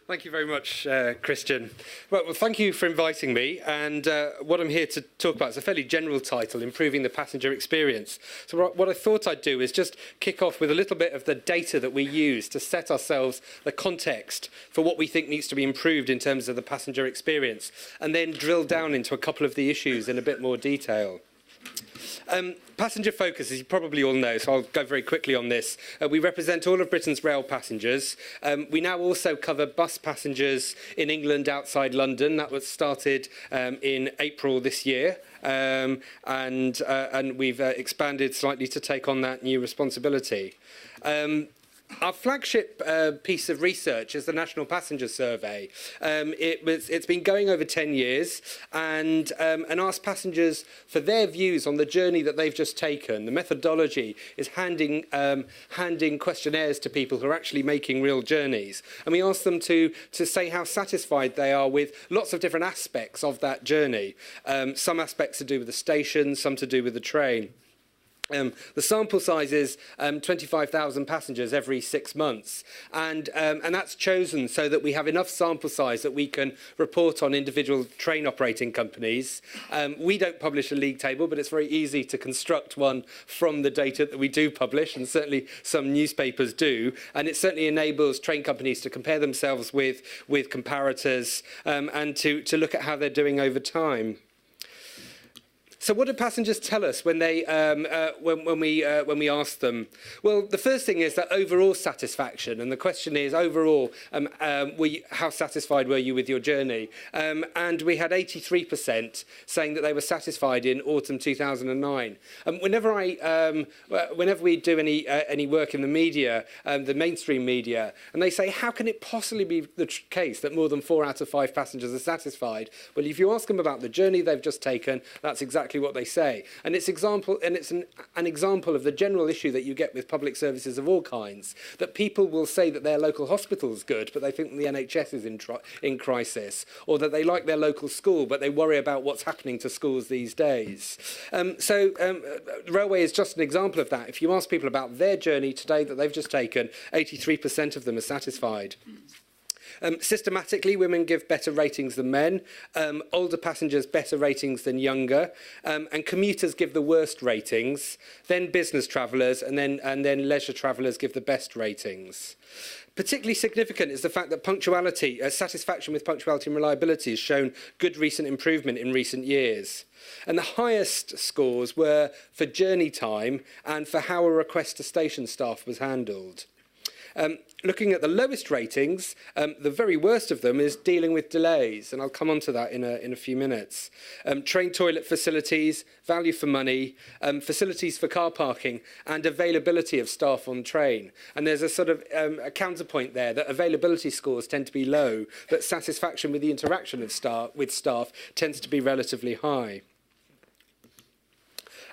Thank you very much, Christian. Well, thank you for inviting me. And what I'm here to talk about is a fairly general title, Improving the Passenger Experience. So what I thought I'd do is just kick off with a little bit of the data that we use to set ourselves the context for what we think needs to be improved in terms of the passenger experience, and then drill down into a couple of the issues in a bit more detail. Passenger focus, as you probably all know, so I'll go very quickly on this. We represent all of Britain's rail passengers. We now also cover bus passengers in England outside London. That was started in April this year. And we've expanded slightly to take on that new responsibility. Our flagship piece of research is the National Passenger Survey. It's been going over 10 years and asked passengers for their views on the journey that they've just taken. The methodology is handing questionnaires to people who are actually making real journeys. And we ask them to say how satisfied they are with lots of different aspects of that journey. Some aspects to do with the station, some to do with the train. The sample size is 25,000 passengers every 6 months, and that's chosen so that we have enough sample size that we can report on individual train operating companies. We don't publish a league table, but it's very easy to construct one from the data that we do publish, and certainly some newspapers do, and it certainly enables train companies to compare themselves with comparators and to look at how they're doing over time. So what do passengers tell us when they when we ask them? Well, the first thing is that overall satisfaction, and the question is overall, how satisfied were you with your journey? And we had 83% saying that they were satisfied in autumn 2009. Whenever we do any work in the media, the mainstream media, and they say, how can it possibly be the case that more than 4 out of 5 passengers are satisfied? Well, if you ask them about the journey they've just taken, that's exactly what they say. And it's an example of the general issue that you get with public services of all kinds, that people will say that their local hospital is good, but they think the NHS is in crisis, or that they like their local school, but they worry about what's happening to schools these days. The railway is just an example of that. If you ask people about their journey today that they've just taken, 83% of them are satisfied. Systematically, women give better ratings than men, older passengers better ratings than younger, and commuters give the worst ratings, then business travellers, and then leisure travellers give the best ratings. Particularly significant is the fact that punctuality, satisfaction with punctuality and reliability has shown good recent improvement in recent years. And the highest scores were for journey time and for how a request to station staff was handled. Looking at the lowest ratings, the very worst of them is dealing with delays, and I'll come on to that in a few minutes. Train toilet facilities, value for money, facilities for car parking, and availability of staff on train. And there's a sort of a counterpoint there that availability scores tend to be low, but satisfaction with the interaction of staff tends to be relatively high.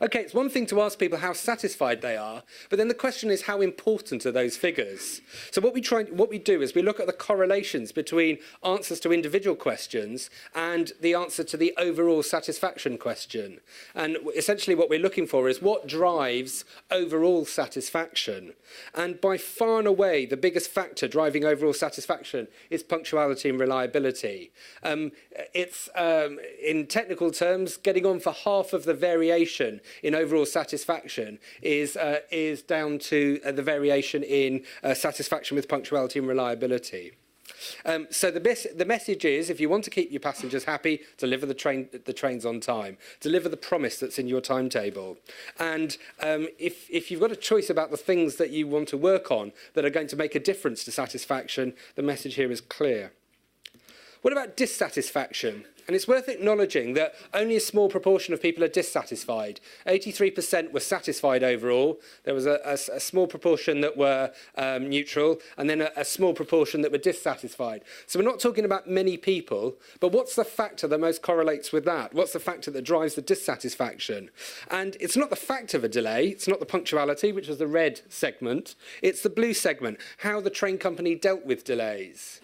Okay, it's one thing to ask people how satisfied they are, but then the question is how important are those figures? So what we do is we look at the correlations between answers to individual questions and the answer to the overall satisfaction question. And essentially what we're looking for is what drives overall satisfaction. And by far and away, the biggest factor driving overall satisfaction is punctuality and reliability. It's, in technical terms, getting on for half of the variation in overall satisfaction is down to the variation in satisfaction with punctuality and reliability. So the message is, if you want to keep your passengers happy, deliver the trains on time. Deliver the promise that's in your timetable. And if you've got a choice about the things that you want to work on that are going to make a difference to satisfaction, the message here is clear. What about dissatisfaction? And it's worth acknowledging that only a small proportion of people are dissatisfied. 83% were satisfied overall. There was a small proportion that were neutral, and then a small proportion that were dissatisfied. So we're not talking about many people, but what's the factor that most correlates with that? What's the factor that drives the dissatisfaction? And it's not the fact of a delay, it's not the punctuality, which was the red segment, it's the blue segment, how the train company dealt with delays.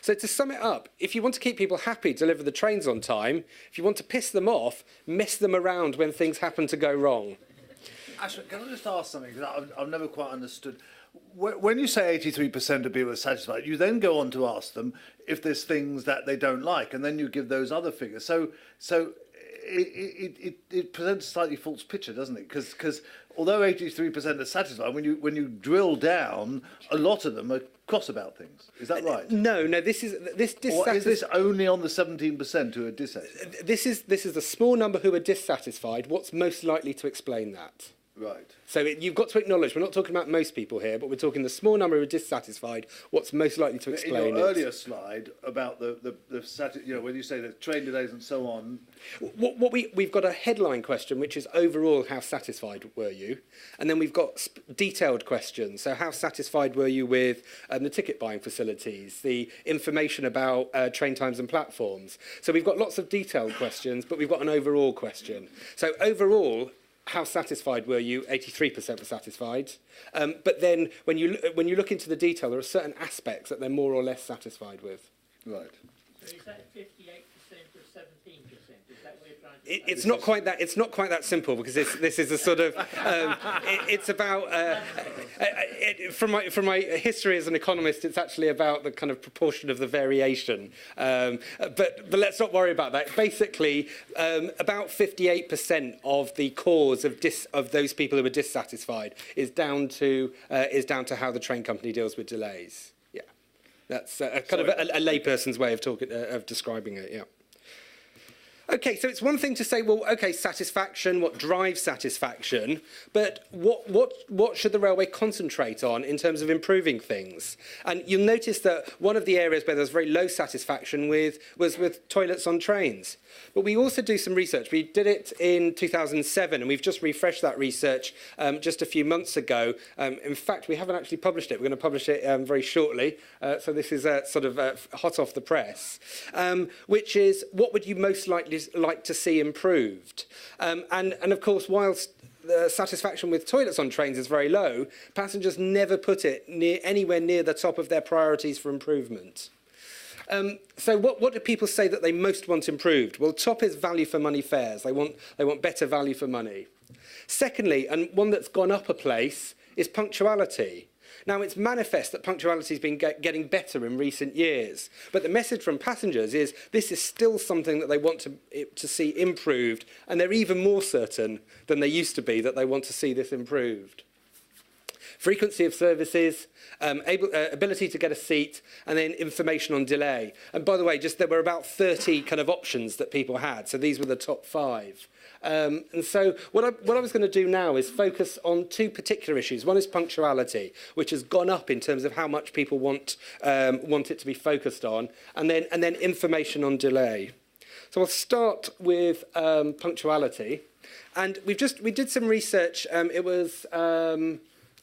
So to sum it up, if you want to keep people happy, deliver the trains on time. If you want to piss them off, mess them around when things happen to go wrong. Ashwin, can I just ask something? Because I've never quite understood. when you say 83% of people are satisfied, you then go on to ask them if there's things that they don't like, and then you give those other figures. So it presents a slightly false picture, doesn't it? Because although 83% are satisfied, when you drill down, a lot of them are cross about things. Is that right? No. This Or is this only on the 17% who are dissatisfied? This is the small number who are dissatisfied. What's most likely to explain that? Right. So you've got to acknowledge, we're not talking about most people here, but we're talking the small number who are dissatisfied. What's most likely to explain it? In your earlier slide about when you say the train delays and so on. We've got a headline question, which is overall, how satisfied were you? And then we've got detailed questions. So how satisfied were you with the ticket buying facilities, the information about train times and platforms? So we've got lots of detailed questions, but we've got an overall question. So overall, how satisfied were you? 83% were satisfied. But then when you look into the detail, there are certain aspects that they're more or less satisfied with. Right. So is that 58% or 17%? Is that what you're trying to say? It's not quite that. It's not quite that simple, because this is a sort of. It's about. From my history as an economist, it's actually about the kind of proportion of the variation. But let's not worry about that. Basically, about 58% of the cause of those people who are dissatisfied is down to how the train company deals with delays. Yeah, that's a layperson's way of describing it. Yeah. Okay, so it's one thing to say, well, okay, satisfaction, what drives satisfaction, but what should the railway concentrate on in terms of improving things? And you'll notice that one of the areas where there's very low satisfaction was with toilets on trains. But we also do some research. We did it in 2007, and we've just refreshed that research just a few months ago. In fact, we haven't actually published it. We're going to publish it very shortly. So this is sort of hot off the press, which is what would you most likely like to see improved? And of course, whilst the satisfaction with toilets on trains is very low, passengers never put it anywhere near the top of their priorities for improvement. So what do people say that they most want improved? Well, top is value for money fares. They want better value for money. Secondly, and one that's gone up a place, is punctuality. Now, it's manifest that punctuality has been getting better in recent years, but the message from passengers is this is still something that they want to see improved, and they're even more certain than they used to be that they want to see this improved. Frequency of services, ability to get a seat, and then information on delay. And by the way, there were about 30 kind of options that people had, so these were the top 5. And so what I was going to do now is focus on 2 particular issues. One is punctuality, which has gone up in terms of how much people want it to be focused on, and then information on delay. So I'll start with punctuality, and we did some research. It was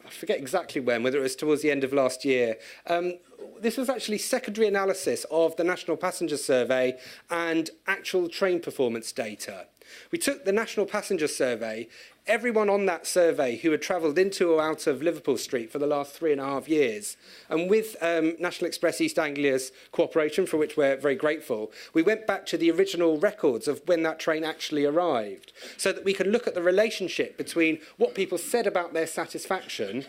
I forget exactly when, whether it was towards the end of last year. This was actually secondary analysis of the National Passenger Survey and actual train performance data. We took the National Passenger Survey, everyone on that survey who had travelled into or out of Liverpool Street for the last 3.5 years. And with National Express East Anglia's cooperation, for which we're very grateful, we went back to the original records of when that train actually arrived, so that we could look at the relationship between what people said about their satisfaction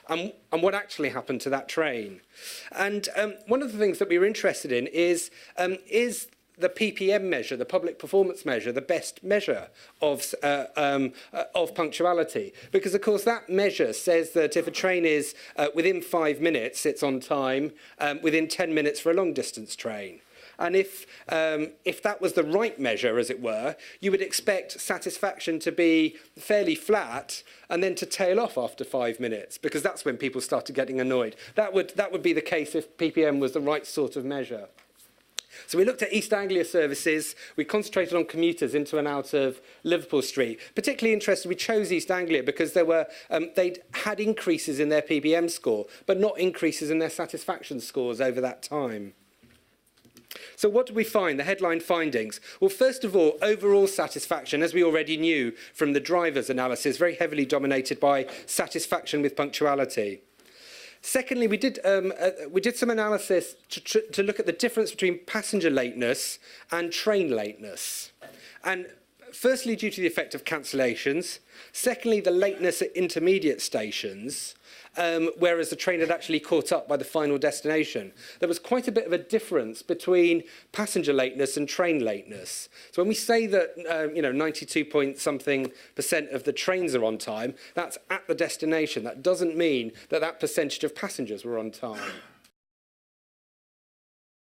and what actually happened to that train. And one of the things that we were interested in is the PPM measure, the public performance measure, the best measure of punctuality. Because, of course, that measure says that if a train is within 5 minutes, it's on time, within 10 minutes for a long-distance train. And if that was the right measure, as it were, you would expect satisfaction to be fairly flat and then to tail off after 5 minutes, because that's when people started getting annoyed. That would be the case if PPM was the right sort of measure. So we looked at East Anglia services. We concentrated on commuters into and out of Liverpool Street. Particularly interested, we chose East Anglia because they'd had increases in their PPM score, but not increases in their satisfaction scores over that time. So what did we find, the headline findings? Well, first of all, overall satisfaction, as we already knew from the drivers' analysis, very heavily dominated by satisfaction with punctuality. Secondly, we did some analysis to look at the difference between passenger lateness and train lateness. And firstly, due to the effect of cancellations. Secondly, the lateness at intermediate stations. whereas the train had actually caught up by the final destination. There was quite a bit of a difference between passenger lateness and train lateness. So when we say that, 92 point something% of the trains are on time, that's at the destination. That doesn't mean that that percentage of passengers were on time.